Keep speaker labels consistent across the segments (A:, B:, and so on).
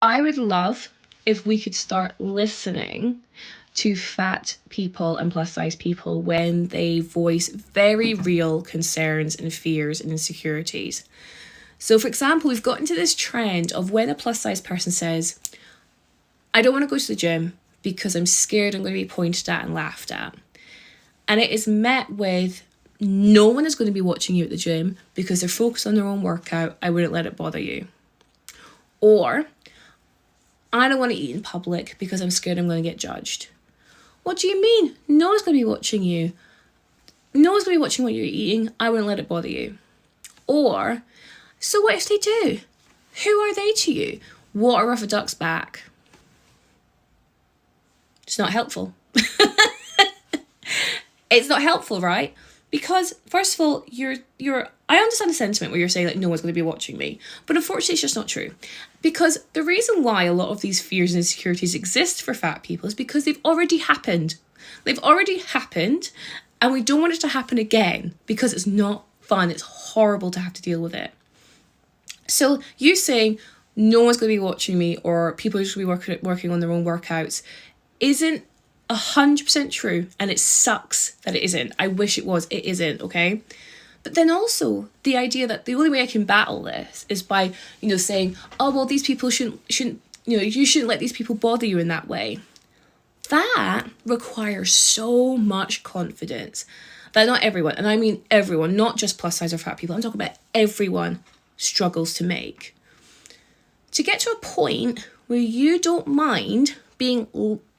A: I would love if we could start listening to fat people and plus size people when they voice very real concerns and fears and insecurities. So for example, we've got into this trend of when a plus size person says, I don't want to go to the gym because I'm scared I'm going to be pointed at and laughed at. And it is met with, no one is going to be watching you at the gym because they're focused on their own workout. I wouldn't let it bother you. Or, I don't want to eat in public because I'm scared I'm going to get judged. What do you mean? No one's going to be watching you. No one's going to be watching what you're eating. I wouldn't let it bother you. Or, so what if they do? Who are they to you? Water off a duck's back. It's not helpful. It's not helpful, right? Because first of all, I understand the sentiment where you're saying like no one's going to be watching me, but unfortunately it's just not true. Because the reason why a lot of these fears and insecurities exist for fat people is because they've already happened. They've already happened, and we don't want it to happen again because it's not fun. It's horrible to have to deal with it. So you saying no one's going to be watching me or people are just going to be working on their own workouts isn't 100% true, and it sucks that it isn't. I wish it was. It isn't, okay? But then also the idea that the only way I can battle this is by, saying, oh, well, these people shouldn't, you shouldn't let these people bother you in that way. That requires so much confidence that not everyone, and I mean everyone, not just plus size or fat people, I'm talking about everyone, struggles to make. To get to a point where you don't mind being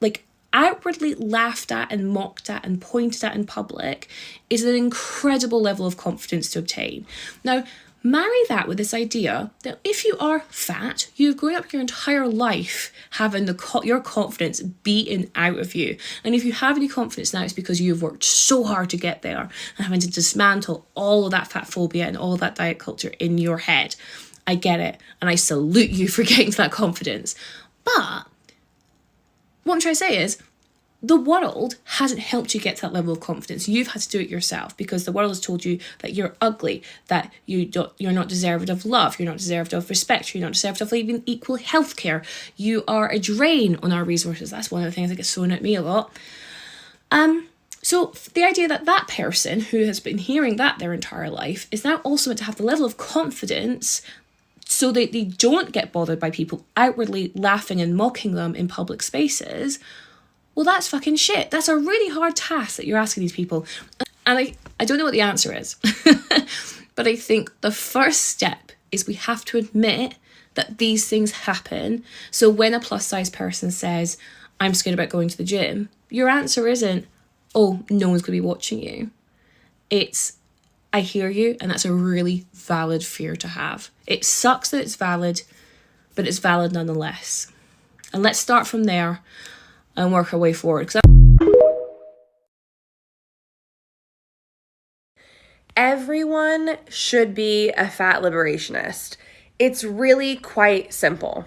A: like outwardly laughed at and mocked at and pointed at in public is an incredible level of confidence to obtain. Now, marry that with this idea that if you are fat, you've grown up your entire life having your confidence beaten out of you. And if you have any confidence now, it's because you've worked so hard to get there and having to dismantle all of that fat phobia and all of that diet culture in your head. I get it. And I salute you for getting to that confidence. But what I'm trying to say is, the world hasn't helped you get to that level of confidence. You've had to do it yourself because the world has told you that you're ugly, that you're not deserved of love, you're not deserved of respect, you're not deserved of even equal healthcare. You are a drain on our resources. That's one of the things that gets thrown at me a lot. So the idea that that person who has been hearing that their entire life is now also meant to have the level of confidence so that they don't get bothered by people outwardly laughing and mocking them in public spaces, well, that's fucking shit. That's a really hard task that you're asking these people. And I don't know what the answer is, but I think the first step is we have to admit that these things happen. So when a plus size person says, I'm scared about going to the gym, your answer isn't, oh, no one's going to be watching you. It's, I hear you, and that's a really valid fear to have. It sucks that it's valid, but it's valid nonetheless. And let's start from there and work our way forward.
B: Everyone should be a fat liberationist. It's really quite simple.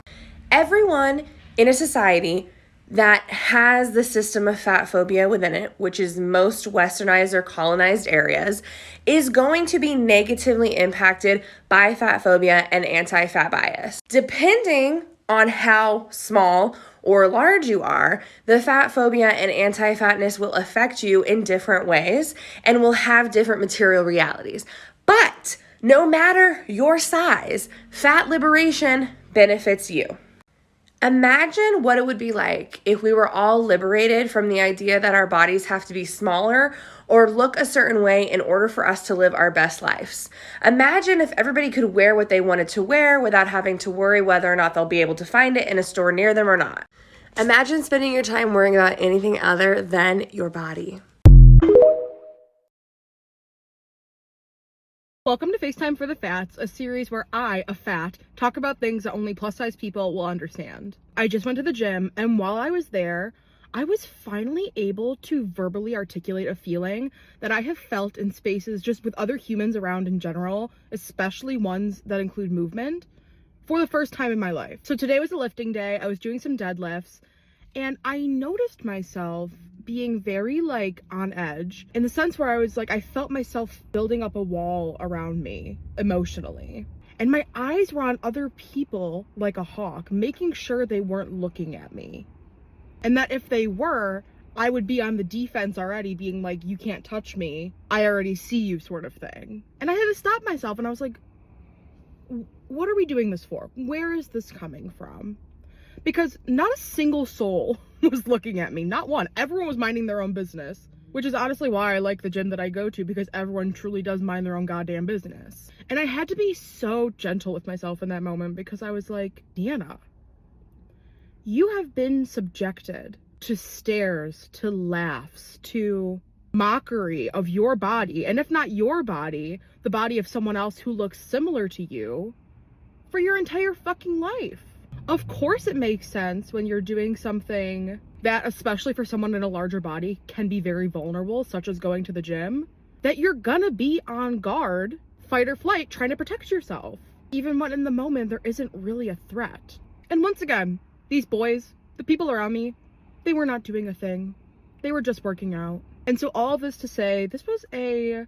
B: Everyone in a society that has the system of fat phobia within it, which is most westernized or colonized areas, is going to be negatively impacted by fat phobia and anti-fat bias. Depending on how small or large you are, the fat phobia and anti-fatness will affect you in different ways and will have different material realities. But no matter your size, fat liberation benefits you. Imagine what it would be like if we were all liberated from the idea that our bodies have to be smaller or look a certain way in order for us to live our best lives. Imagine if everybody could wear what they wanted to wear without having to worry whether or not they'll be able to find it in a store near them or not. Imagine spending your time worrying about anything other than your body.
C: Welcome to FaceTime for the Fats, a series where I, a fat, talk about things that only plus-size people will understand. I just went to the gym, and while I was there, I was finally able to verbally articulate a feeling that I have felt in spaces just with other humans around in general, especially ones that include movement, for the first time in my life. So today was a lifting day. I was doing some deadlifts, and I noticed myself being very on edge in the sense where I was I felt myself building up a wall around me emotionally. And my eyes were on other people like a hawk, making sure they weren't looking at me. And that if they were, I would be on the defense already, being like, you can't touch me. I already see you, sort of thing. And I had to stop myself, and I was like, what are we doing this for? Where is this coming from? Because not a single soul was looking at me, not one. Everyone was minding their own business, which is honestly why I like the gym that I go to, because everyone truly does mind their own goddamn business. And I had to be so gentle with myself in that moment, because I was like, Deanna, you have been subjected to stares, to laughs, to mockery of your body, and if not your body, the body of someone else who looks similar to you, for your entire fucking life. Of course it makes sense when you're doing something that, especially for someone in a larger body, can be very vulnerable, such as going to the gym, that you're gonna be on guard, fight or flight, trying to protect yourself, even when in the moment there isn't really a threat. And once again, these boys, the people around me, they were not doing a thing. They were just working out. And so all this to say, this was a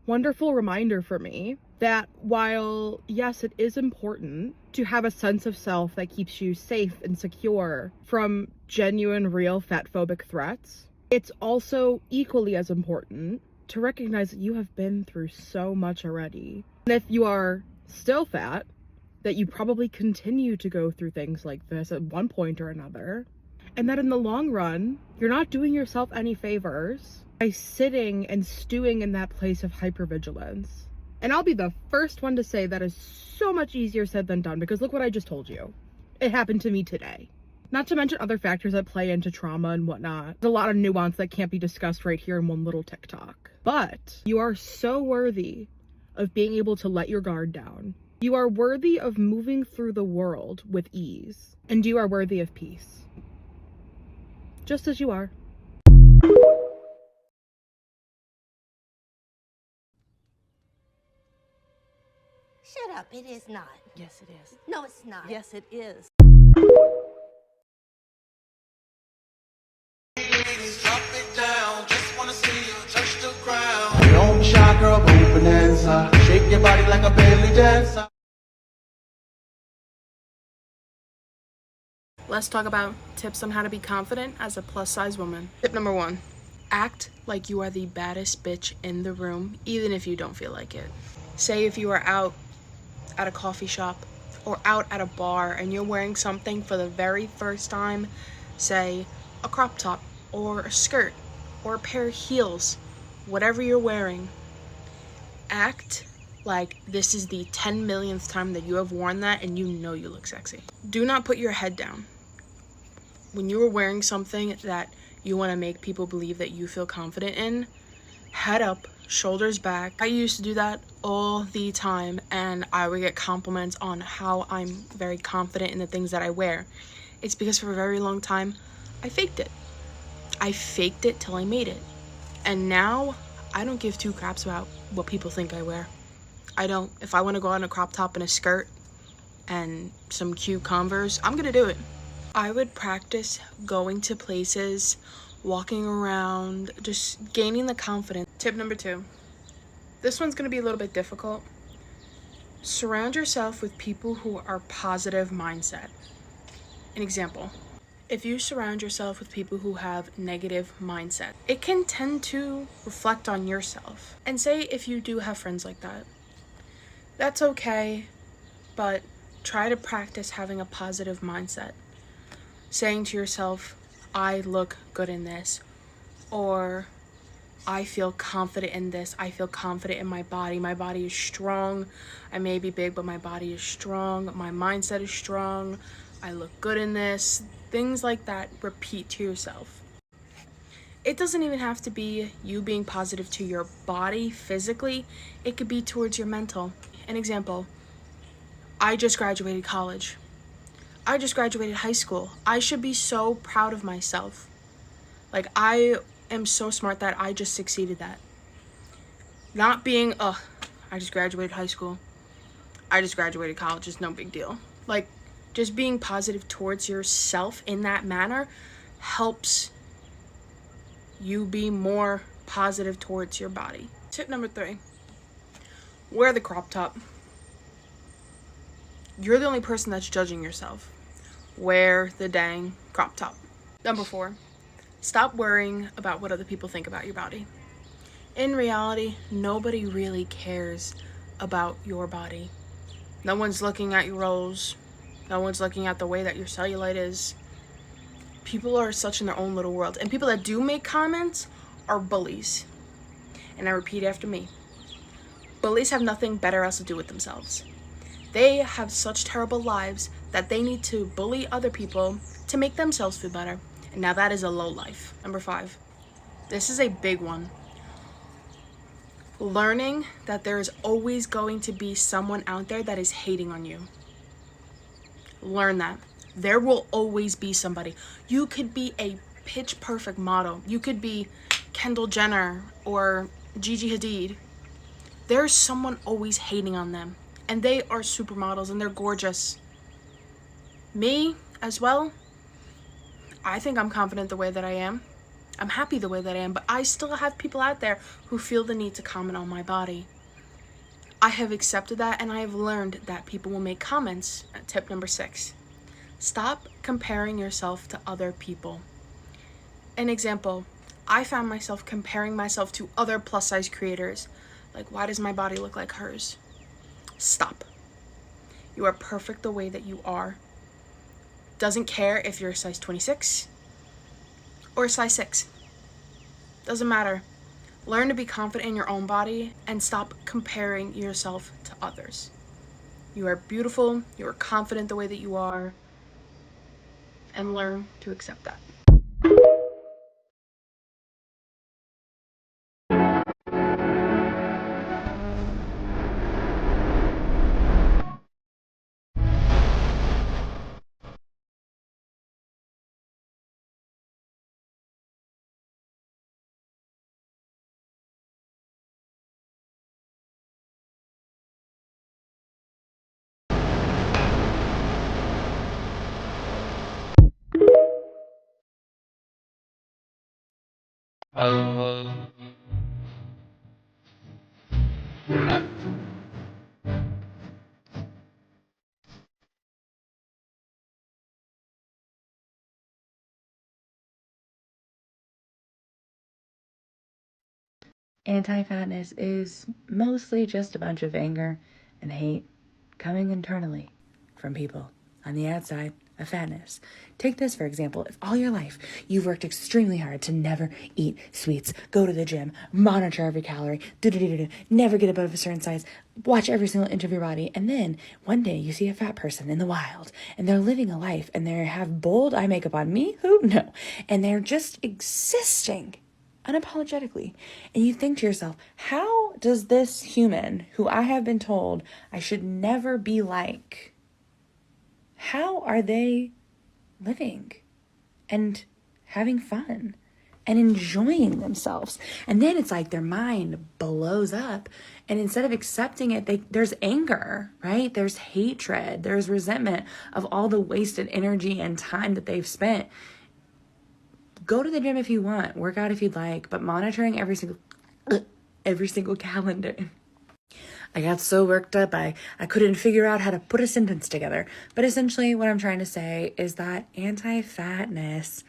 C: wonderful reminder for me that while, yes, it is important to have a sense of self that keeps you safe and secure from genuine, real fat phobic threats, it's also equally as important to recognize that you have been through so much already. And if you are still fat, that you probably continue to go through things like this at one point or another. And that in the long run, you're not doing yourself any favors by sitting and stewing in that place of hypervigilance. And I'll be the first one to say that is so much easier said than done, because look what I just told you. It happened to me today. Not to mention other factors that play into trauma and whatnot. There's a lot of nuance that can't be discussed right here in one little TikTok. But you are so worthy of being able to let your guard down. You are worthy of moving through the world with ease. And you are worthy of peace. Just as you are.
D: Shut up, it is not.
E: Yes, it is.
D: No, it's not.
E: Yes, it is.
F: Drop it down, just wanna see you touch the ground. Don't be shy, girl, go bonanza. Shake your body like a belly dancer.
C: Let's talk about tips on how to be confident as a plus-size woman. Tip number 1, act like you are the baddest bitch in the room, even if you don't feel like it. Say if you are out at a coffee shop or out at a bar and you're wearing something for the very first time, say a crop top or a skirt or a pair of heels, whatever you're wearing, act like this is the 10 millionth time that you have worn that and you know you look sexy. Do not put your head down. When you are wearing something that you want to make people believe that you feel confident in, head up, shoulders back. I used to do that all the time, and I would get compliments on how I'm very confident in the things that I wear. It's because for a very long time, I faked it. I faked it till I made it. And now, I don't give two craps about what people think I wear. I don't. If I want to go out in a crop top and a skirt and some cute Converse, I'm gonna do it. I would practice going to places, walking around, just gaining the confidence. Tip number 2. This one's gonna be a little bit difficult. Surround yourself with people who are positive mindset. An example, if you surround yourself with people who have negative mindset, it can tend to reflect on yourself. And say if you do have friends like that, that's okay, but try to practice having a positive mindset. Saying to yourself, I look good in this, or I feel confident in this, I feel confident in my body is strong, I may be big, but my body is strong, my mindset is strong, I look good in this, things like that. Repeat to yourself. It doesn't even have to be you being positive to your body physically, it could be towards your mental. An example, I just graduated college. I just graduated high school. I should be so proud of myself. Like, I am so smart that I just succeeded that. Not being, I just graduated high school. I just graduated college, it's no big deal. Like, just being positive towards yourself in that manner helps you be more positive towards your body. Tip number 3, wear the crop top. You're the only person that's judging yourself. Wear the dang crop top. Number 4, stop worrying about what other people think about your body. In reality, nobody really cares about your body. No one's looking at your rolls. No one's looking at the way that your cellulite is. People are such in their own little world. And people that do make comments are bullies. And I repeat after me. Bullies have nothing better else to do with themselves. They have such terrible lives that they need to bully other people to make themselves feel better. And now that is a low life. Number 5. This is a big one. Learning that there is always going to be someone out there that is hating on you. Learn that. There will always be somebody. You could be a pitch perfect model. You could be Kendall Jenner or Gigi Hadid. There's someone always hating on them. And they are supermodels and they're gorgeous. Me as well. I think I'm confident the way that I am. I'm happy the way that I am, but I still have people out there who feel the need to comment on my body. I have accepted that and I have learned that people will make comments. Tip number 6. Stop comparing yourself to other people. An example, I found myself comparing myself to other plus size creators. Like, why does my body look like hers? Stop. You are perfect the way that you are. Doesn't care if you're a size 26 or a size 6. Doesn't matter. Learn to be confident in your own body and stop comparing yourself to others. You are beautiful, you are confident the way that you are, and learn to accept that.
E: Anti-fatness is mostly just a bunch of anger and hate coming internally from people on the outside of fatness. Take this for example. If all your life you've worked extremely hard to never eat sweets, go to the gym, monitor every calorie, never get above a certain size, watch every single inch of your body, and then one day you see a fat person in the wild and they're living a life and they have bold eye makeup on, me? Who? No. And they're just existing unapologetically. And you think to yourself, how does this human who I have been told I should never be like, how are they living and having fun and enjoying themselves? And then it's like their mind blows up, and instead of accepting it, there's anger, right? There's hatred, there's resentment of all the wasted energy and time that they've spent. Go to the gym if you want, work out if you'd like, but monitoring every single calendar. I got so worked up, I couldn't figure out how to put a sentence together. But essentially what I'm trying to say is that anti-fatness,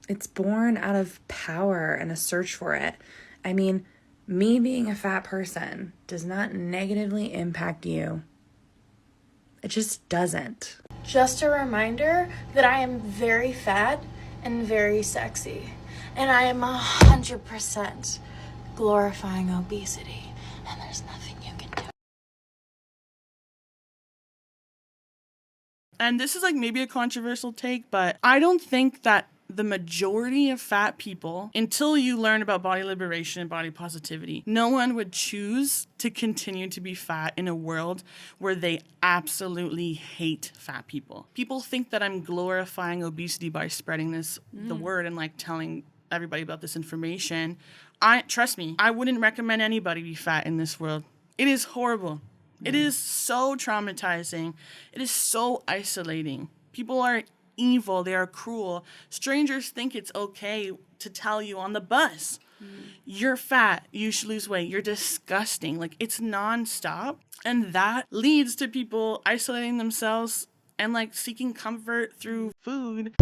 E: it's born out of power and a search for it. I mean, me being a fat person does not negatively impact you. It just doesn't.
G: Just a reminder that I am very fat and very sexy, and I am 100% glorifying obesity, and there's nothing you can do.
H: And this is like maybe a controversial take, but I don't think that the majority of fat people, until you learn about body liberation and body positivity, no one would choose to continue to be fat in a world where they absolutely hate fat people. People think that I'm glorifying obesity by spreading the word and like telling everybody about this information. Trust me, I wouldn't recommend anybody be fat in this world. It is horrible. It is so traumatizing. It is so isolating. People are evil, they are cruel. Strangers think it's okay to tell you on the bus You're fat, you should lose weight, you're disgusting. Like, it's nonstop. And that leads to people isolating themselves and like seeking comfort through food.